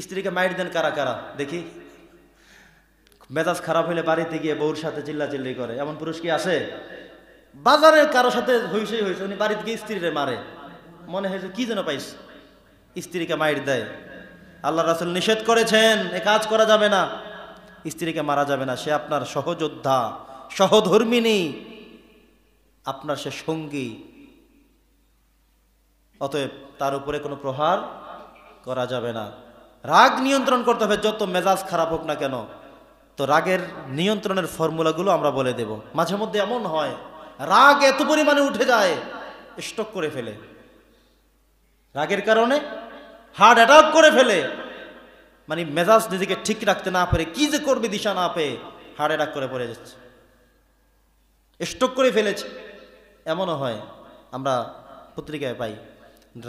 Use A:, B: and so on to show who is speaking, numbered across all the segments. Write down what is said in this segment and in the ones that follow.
A: স্ত্রীকে মাইর দেন কারা কারা দেখি? মেজাজ খারাপ হলে বাড়িতে গিয়ে বউর সাথে চিল্লাচিল্লি করে, এমন পুরুষ কি আছে? বাজারে কারোর সাথে হইসই হয়েছে, উনি বাড়িতে গিয়ে স্ত্রীরে মারে, মনে হয়েছে কি যেন পাইস, স্ত্রীকে মাইর দেয়। আল্লাহ রাসূল নিষেধ করেছেন, এ কাজ করা যাবে না, স্ত্রীকে মারা যাবে না। সে আপনার সহযোদ্ধা, সহধর্মিনী, আপনার সে সঙ্গী, অতএব তার উপরে কোনো প্রহার করা যাবে না। রাগ নিয়ন্ত্রণ করতে হবে, যত মেজাজ খারাপ হোক না কেন। তো রাগের নিয়ন্ত্রণের ফর্মুলাগুলো আমরা বলে দেব। মাঝে মধ্যে এমন হয় রাগ এত পরিমাণে উঠে যায় স্ট্রোক করে ফেলে, রাগের কারণে হার্ট অ্যাটাক করে ফেলে, মানে মেজাজ নিজেকে ঠিক রাখতে না পারে, কি যে করবে দিশা না পেয়ে হার্ট অ্যাটাক করে পড়ে যাচ্ছে, স্ট্রোক করে ফেলেছে। এমনও হয়, আমরা পত্রিকায় পাই,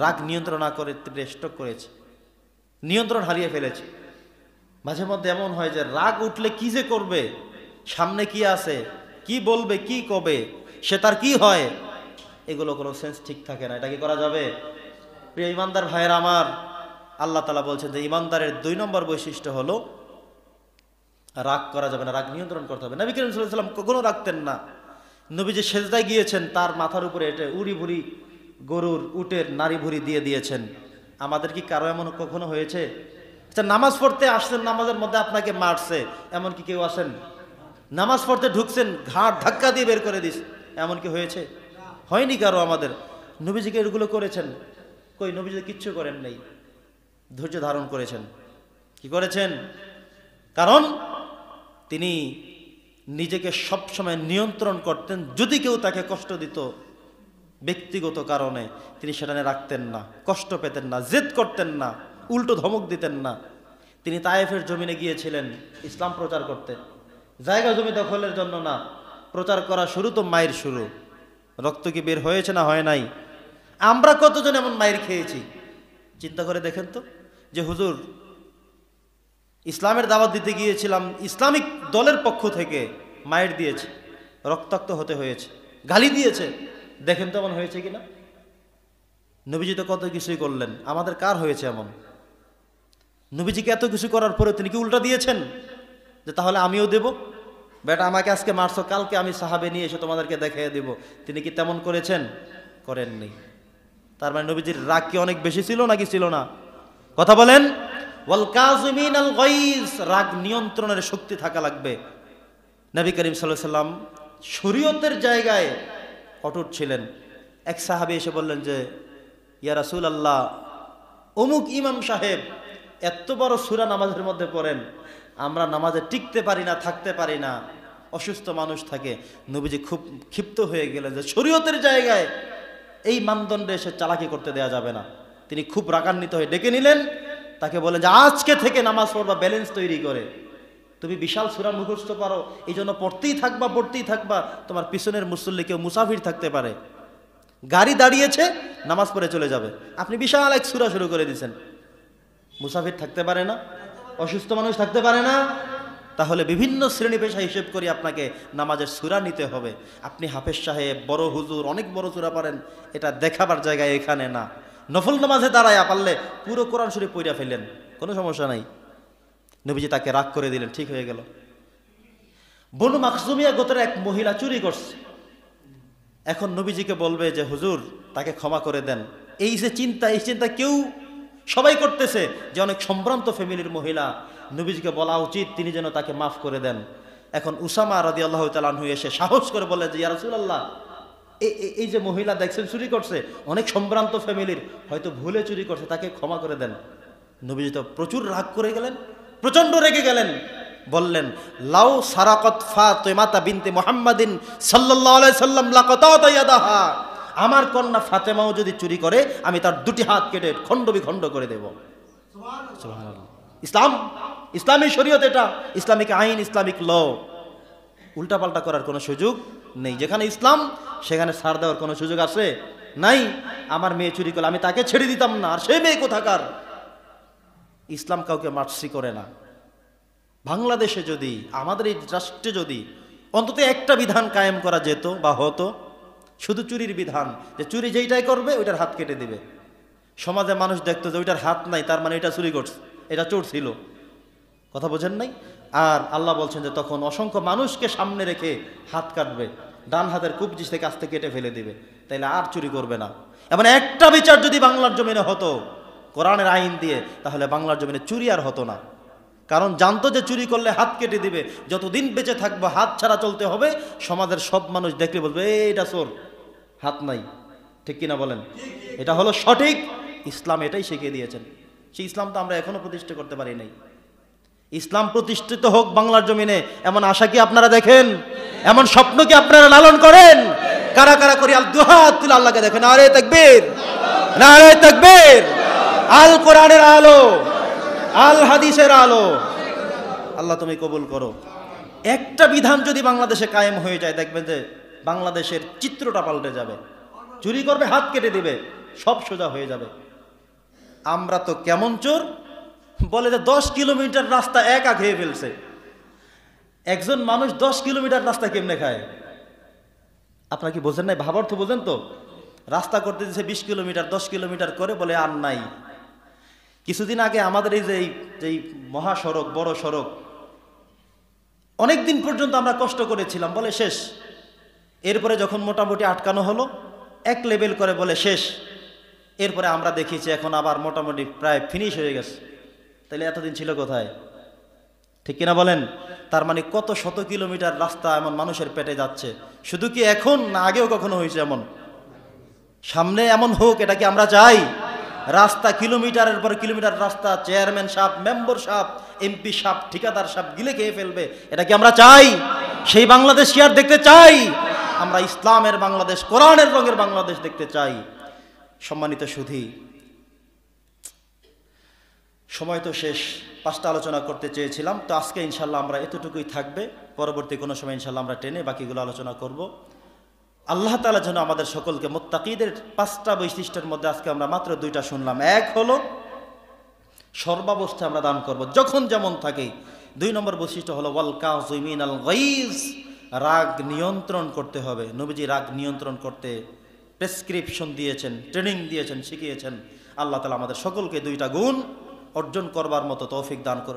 A: রাগ নিয়ন্ত্রণ না করে স্ট্রোক করেছে, নিয়ন্ত্রণ হারিয়ে ফেলেছে। মাঝে মধ্যে এমন হয় যে রাগ উঠলে কি যে করবে, সামনে কি আছে, কি বলবে, কি কবে, সে তার কি হয়, এগুলো কোনো সেন্স ঠিক থাকে না। এটা কি করা যাবে? প্রিয় ইমানদার ভাইয়েরা আমার, আল্লাহ তাআলা বলছেন যে ইমানদারের 2 নম্বর বৈশিষ্ট্য হলো রাগ করা যাবে না, রাগ নিয়ন্ত্রণ করতে হবে। নবী করিম সাল্লাল্লাহু আলাইহি ওয়াসাল্লাম কখনো রাখতেন না। নবী যে সেজদায় গিয়েছেন, তার মাথার উপরে এটা উড়ি ভুড়ি গরুর, উটের নারী ভুড়ি দিয়ে দিয়েছেন। আমাদের কি কারো এমন কখনো হয়েছে? আচ্ছা, নামাজ পড়তে আসছেন, নামাজের মধ্যে আপনাকে মারছে, এমন কি কেউ আসেন? নামাজ পড়তে ঢুকছেন, ঘাট ধাক্কা দিয়ে বের করে দিস, এমন কি হয়েছে? হয়নি কারো আমাদের। নবীজিকে এগুলো করেছেন? কই, নবীজি কিচ্ছু করেন নাই, ধৈর্য ধারণ করেছেন। কি করেছেন? কারণ তিনি নিজেকে সবসময় নিয়ন্ত্রণ করতেন। যদি কেউ তাকে কষ্ট দিত ব্যক্তিগত কারণে, তিনি সেটা নিয়ে রাখতেন না, কষ্ট পেতেন না, জেদ করতেন না, উল্টো ধমক দিতেন না। তিনি তায়েফের জমিনে গিয়েছিলেন ইসলাম প্রচার করতে, জায়গা জমি দখলের জন্য না, প্রচার করা শুরু তো মায়ের শুরু। রক্ত কি বের হয়েছে না হয় নাই? আমরা কতজন এমন মায়ের খেয়েছি চিন্তা করে দেখেন তো। যে হুজুর ইসলামের দাওয়াত দিতে গিয়েছিলাম, ইসলামিক দলের পক্ষ থেকে মায়ের দিয়েছে, রক্তাক্ত হতে হয়েছে, গালি দিয়েছে, দেখেন তো এমন হয়েছে কিনা। নবীজি তো কত কিছুই করলেন, আমাদের কার হয়েছে এমন? নবীজিকে এত কিছু করার পরে তিনি কি উল্টা দিয়েছেন যে তাহলে আমিও দেব? বেটা আমাকে আজকে মারছো, কালকে আমি সাহাবে নিয়ে এসে তোমাদেরকে দেখিয়ে দেব। তিনি কি তেমন করেছেন? করেননি। তার মানে নবীজির রাগ কি অনেক বেশি ছিল নাকি ছিল না? কথা বলেন। ওয়াল কাযিমিনাল গায়জ, রাগ নিয়ন্ত্রণের শক্তি থাকা লাগবে। নবী করিম সাল্লাল্লাহু আলাইহি সাল্লাম শরীয়তের জায়গায় অটুট ছিলেন। এক সাহাবী এসে বললেন যে ইয়া রাসূলুল্লাহ, অমুক ইমাম সাহেব এত বড় সূরা নামাজের মধ্যে পড়েন, আমরা নামাজে টিকতে পারি না, থাকতে পারি না, অসুস্থ মানুষ থাকে। নবীজি খুব ক্ষিপ্ত হয়ে গেলেন যে শরীয়তের জায়গায় এই মানদণ্ডে এসে চালাকি করতে দেয়া যাবে না। তিনি খুব রাগান্বিত হয়ে ডেকে নিলেন, তাকে বলেন যে আজকে থেকে নামাজ পড়বা ব্যালেন্স তৈরি করে। তুমি বিশাল সূরা মুখস্থ পারো, এই জন্য পড়তেই থাকবা। তোমার পিছনের মুসল্লি কেউ মুসাফির থাকতে পারে, গাড়ি দাঁড়িয়েছে, নামাজ পড়ে চলে যাবে, আপনি বিশাল এক সূরা শুরু করে দিয়েছেন। মুসাফির থাকতে পারে না, অসুস্থ মানুষ থাকতে পারে না, তাহলে বিভিন্ন শ্রেণী পেশা হিসেব করে আপনাকে নামাজের সূরা নিতে হবে। আপনি হাফেজ সাহেব, বড় হুজুর, অনেক বড় সূরা পারেন, এটা দেখাবার জায়গায় এখানে না। নফল নামাজে দাঁড়ায় পারলে পুরো কোরআন শরীফ পড়া ফেলেন, কোনো সমস্যা নাই। নবীজি তাকে রাগ করে দিলেন, ঠিক হয়ে গেল। বনু মাখজুমিয়া গোত্রের এক মহিলা চুরি করছে, এখন নবীজিকে বলবে যে হুজুর তাকে ক্ষমা করে দেন। এই চিন্তা কেউ সবাই করতেছে যে অনেক সম্ভ্রান্ত ফ্যামিলির মহিলা, নবীজিকে বলা উচিত তিনি যেন তাকে মাফ করে দেন। এখন উসামা রাদিয়াল্লাহু তাআলা আনহু এসে সাহস করে বলে যে ইয়া রাসূলুল্লাহ, এই যে মহিলা দেখছেন চুরি করছে, অনেক সম্ভ্রান্ত ফ্যামিলির, হয়তো ভুলে চুরি করছে, তাকে ক্ষমা করে দেন। নবীজি তো প্রচুর রাগ করে গেলেন, প্রচন্ড রেগে গেলেন, বললেন লাউ সারাকাত ফাতিমাতা বিনতে মুহাম্মাদিন সাল্লাল্লাহু আলাইহি সাল্লাম লাকাতাতা ইয়াদাহা, আমার কন্যা ফাতেমাও যদি চুরি করে আমি তার দুটি হাত কেটে খণ্ড বিখণ্ড করে দেব। সুবহানাল্লাহ। ইসলামী শরীয়ত, এটা ইসলামিক আইন, ইসলামিক ল, উল্টাপাল্টা করার কোনো সুযোগ নেই। যেখানে ইসলাম সেখানে ছাড় দেওয়ার কোনো সুযোগ আছে নাই। আমার মেয়ে চুরি করলে আমি তাকে ছেড়ে দিতাম না, আর সেই মেয়ে কোথাকার। ইসলাম কাউকে মার্সি করে না। বাংলাদেশে যদি, আমাদের এই রাষ্ট্রে যদি অন্তত একটা বিধান কায়েম করা যেত বা হতো, শুধু চুরির বিধান, যে চুরি যেইটাই করবে ওইটার হাত কেটে দিবে, সমাজে মানুষ দেখতো যে ওইটার হাত নাই, তার মানে এটা চুরি করছে, এটা চোর ছিল। কথা বোঝেন নাই? আর আল্লাহ বলছেন যে তখন অসংখ্য মানুষকে সামনে রেখে হাত কাটবে, ডান হাতের কবজি থেকে আস্তে কেটে ফেলে দিবে, তাইলে আর চুরি করবে না। এমন একটা বিচার যদি বাংলার জমিনে হতো কোরআনের আইন দিয়ে, তাহলে বাংলার জমিনে চুরি আর হতো না। কারণ জানতো যে চুরি করলে হাত কেটে দিবে, যতদিন বেঁচে থাকবো হাত ছাড়া চলতে হবে। সমাজের সব মানুষ দেখলে বলবে এটা চোর, হাত নাই। ঠিক কিনা বলেন? এটা হলো সঠিক। ইসলাম এটাই শিখিয়ে দিয়েছেন। সেই ইসলাম তো আমরা এখনো প্রতিষ্ঠা করতে পারি নাই। ইসলাম প্রতিষ্ঠিত হোক বাংলার জমিনে, এমন আশা কি আপনারা দেখেন? এমন স্বপ্ন কি আপনারা লালন করেন? কারা কারা করি দুহাত তুলে আল্লাহকে দেখেন, নারে তাকবীর, নারে তাকবীর। আল কোরআনের আলো, আল হাদিসের আলো। আল্লাহ তুমি কবুল করো। একটা বিধান যদি বাংলাদেশে কায়েম হয়ে যায়, দেখবেন যে বাংলাদেশের চিত্রটা পাল্টে যাবে। চুরি করবে হাত কেটে দিবে, সব সোজা হয়ে যাবে। আমরা তো কেমন চোর, বলে যে 10 কিলোমিটার রাস্তা একা খেয়ে ফেলছে। একজন মানুষ 10 কিলোমিটার রাস্তা কেমনে খায়? আপনারা কি বোঝেন নাই? ভাবার্থ বোঝেন তো? রাস্তা করতে দিচ্ছে 20 কিলোমিটার, 10 কিলোমিটার করে বলে আর নাই। কিছুদিন আগে আমাদের এই যে মহাসড়ক, বড় সড়ক, অনেক দিন পর্যন্ত আমরা কষ্ট করেছিলাম, বলে শেষ। এরপরে যখন মোটামুটি আটকানো হলো, এক লেভেল করে বলে শেষ। এরপরে আমরা দেখিছি এখন আবার মোটামুটি প্রায় ফিনিশ হয়ে গেছে। তাহলে এতদিন ছিল কোথায়? ঠিক কিনা বলেন? তার মানে কত শত কিলোমিটার রাস্তা এমন মানুষের পেটে যাচ্ছে। শুধু কি এখন, না আগেও কখনো হয়েছে এমন? সামনে এমন হোক, এটা কি আমরা চাই? রাস্তা কিলোমিটারের পর কিলোমিটার রাস্তা, চেয়ারম্যান সাহেব, মেম্বার সাহেব, এমপি সাহেব, ঠিকাদার সাহেব গিলে খেয়ে ফেলবে, এটা কি আমরা চাই? সেই বাংলাদেশ কি আর দেখতে চাই? আমরা ইসলামের বাংলাদেশ, কোরআনের রঙের বাংলাদেশ দেখতে চাই। সম্মানিত সুধী, সময় তো শেষ। 5টা আলোচনা করতে চেয়েছিলাম, তো আজকে ইনশাল্লাহ আমরা এতটুকুই থাকবে। পরবর্তী কোনো সময় ইনশাল্লাহ আমরা টেনে বাকিগুলো আলোচনা করব। আল্লাহ তাআলা যেন আমাদের সকলকে মুত্তাকিদের 5টা বৈশিষ্ট্যের মধ্যে আজকে আমরা মাত্র 2টা শুনলাম। এক হলো সর্বাবস্থায় আমরা দান করব, যখন যেমন থাকে। 2 নম্বর বৈশিষ্ট্য হলো ওয়াল কাযিমিনাল গাইজ, রাগ নিয়ন্ত্রণ করতে হবে। নবীজি রাগ নিয়ন্ত্রণ করতে প্রেসক্রিপশন দিয়েছেন, ট্রেনিং দিয়েছেন, শিখিয়েছেন। আল্লাহ তাআলা আমাদের সকলকে 2টা গুণ অর্জন করবার মতো তৌফিক দান করুন।